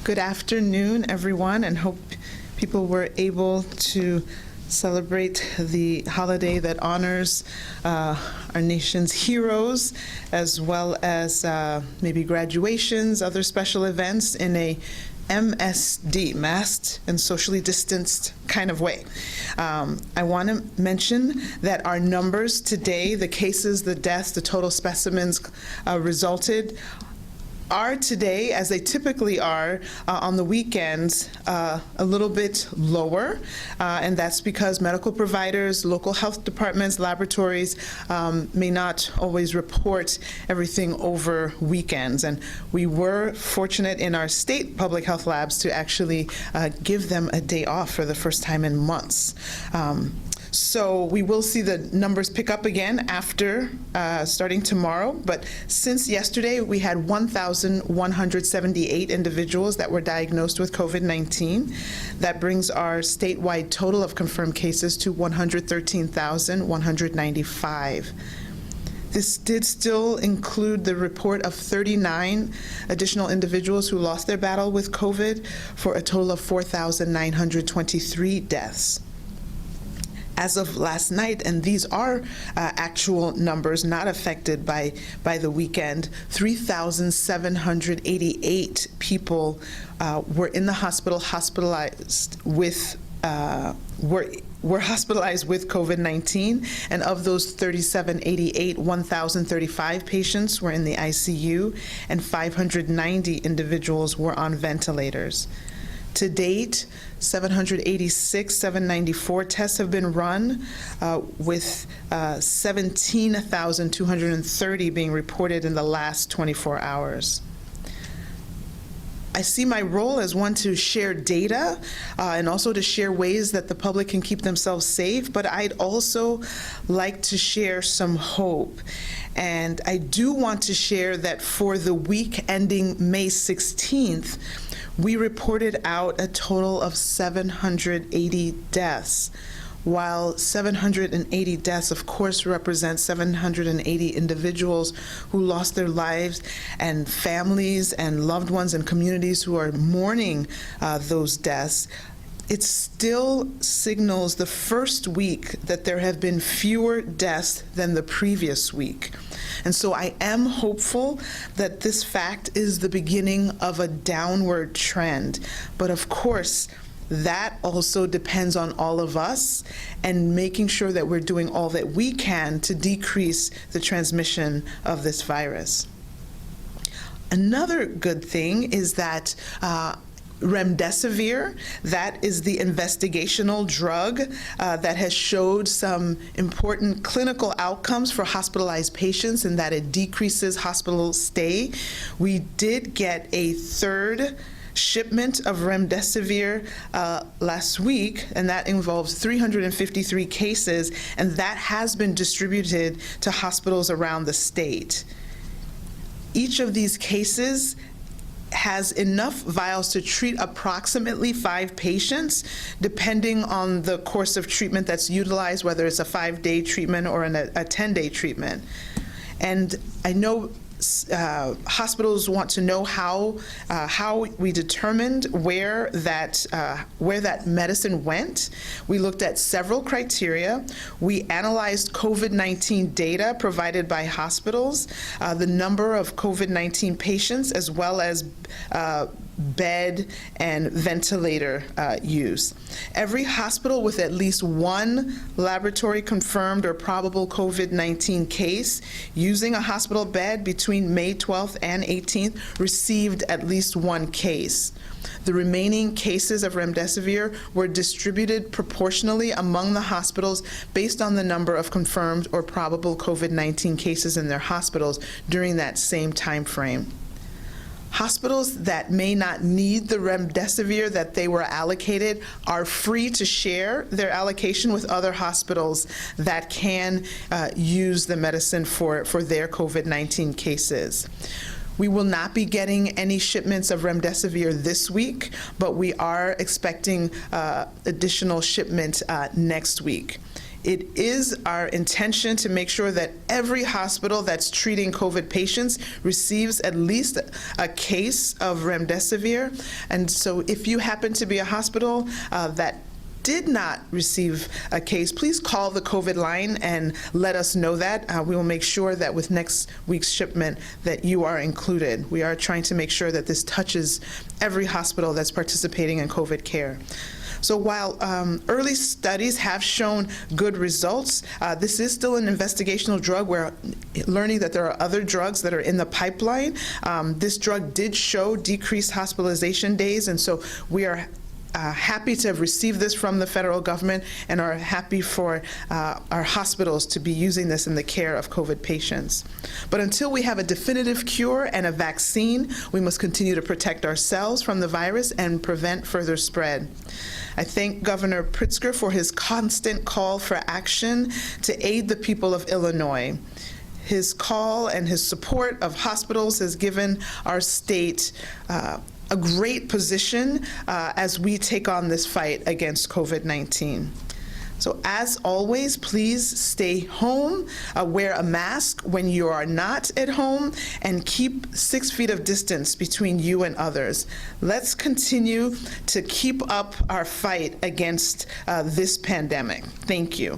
Good afternoon, everyone, and hope people were able to celebrate the holiday that honors our nation's heroes, as well as maybe graduations, other special events in a MSD, masked and socially distanced kind of way. I want to mention that our numbers today, the cases, the deaths, the total specimens resulted are today, as they typically are on the weekends, a little bit lower, and that's because medical providers, local health departments, laboratories may not always report everything over weekends. And we were fortunate in our state public health labs to actually give them a day off for the first time in months. So we will see the numbers pick up again after starting tomorrow. But since yesterday, we had 1,178 individuals that were diagnosed with COVID-19. That brings our statewide total of confirmed cases to 113,195. This did still include the report of 39 additional individuals who lost their battle with COVID, for a total of 4,923 deaths. As of last night, and these are actual numbers not affected by the weekend, 3,788 people were in the hospital hospitalized with were hospitalized with COVID-19, and of those 3,788, 1,035 patients were in the ICU, and 590 individuals were on ventilators. To date, 794 tests have been run, with 17,230 being reported in the last 24 hours. I see my role as one to share data and also to share ways that the public can keep themselves safe, but I'd also like to share some hope. And I do want to share that for the week ending May 16th, we reported out a total of 780 deaths. While 780 deaths, of course, represent 780 individuals who lost their lives, and families and loved ones and communities who are mourning those deaths, it still signals the first week that there have been fewer deaths than the previous week. And so I am hopeful that this fact is the beginning of a downward trend. But of course, that also depends on all of us and making sure that we're doing all that we can to decrease the transmission of this virus. Another good thing is that remdesivir, that is the investigational drug that has showed some important clinical outcomes for hospitalized patients, and that it decreases hospital stay. We did get a third shipment of remdesivir last week, and that involves 353 cases, and that has been distributed to hospitals around the state. Each of these cases has enough vials to treat approximately 5 patients, depending on the course of treatment that's utilized, whether it's a 5-day treatment or a 10-day treatment. And I know hospitals want to know how we determined where that medicine went. We looked at several criteria. We analyzed COVID-19 data provided by hospitals, the number of COVID-19 patients, as well as bed and ventilator use. Every hospital with at least one laboratory confirmed or probable COVID-19 case using a hospital bed between May 12th and 18th received at least one case. The remaining cases of remdesivir were distributed proportionally among the hospitals based on the number of confirmed or probable COVID-19 cases in their hospitals during that same time frame. Hospitals that may not need the remdesivir that they were allocated are free to share their allocation with other hospitals that can use the medicine for their COVID-19 cases. We will not be getting any shipments of remdesivir this week, but we are expecting additional shipment next week. It is our intention to make sure that every hospital that's treating COVID patients receives at least a case of remdesivir. And so if you happen to be a hospital that did not receive a case, please call the COVID line and let us know that. We will make sure that with next week's shipment that you are included. We are trying to make sure that this touches every hospital that's participating in COVID care. So while early studies have shown good results, this is still an investigational drug. We're learning that there are other drugs that are in the pipeline. This drug did show decreased hospitalization days, and so we are happy to have received this from the federal government and are happy for our hospitals to be using this in the care of COVID patients. But until we have a definitive cure and a vaccine, we must continue to protect ourselves from the virus and prevent further spread. I thank Governor Pritzker for his constant call for action to aid the people of Illinois. His call and his support of hospitals has given our state a great position as we take on this fight against COVID-19. So as always, please stay home, wear a mask when you are not at home, and keep 6 feet of distance between you and others. Let's continue to keep up our fight against this pandemic. Thank you.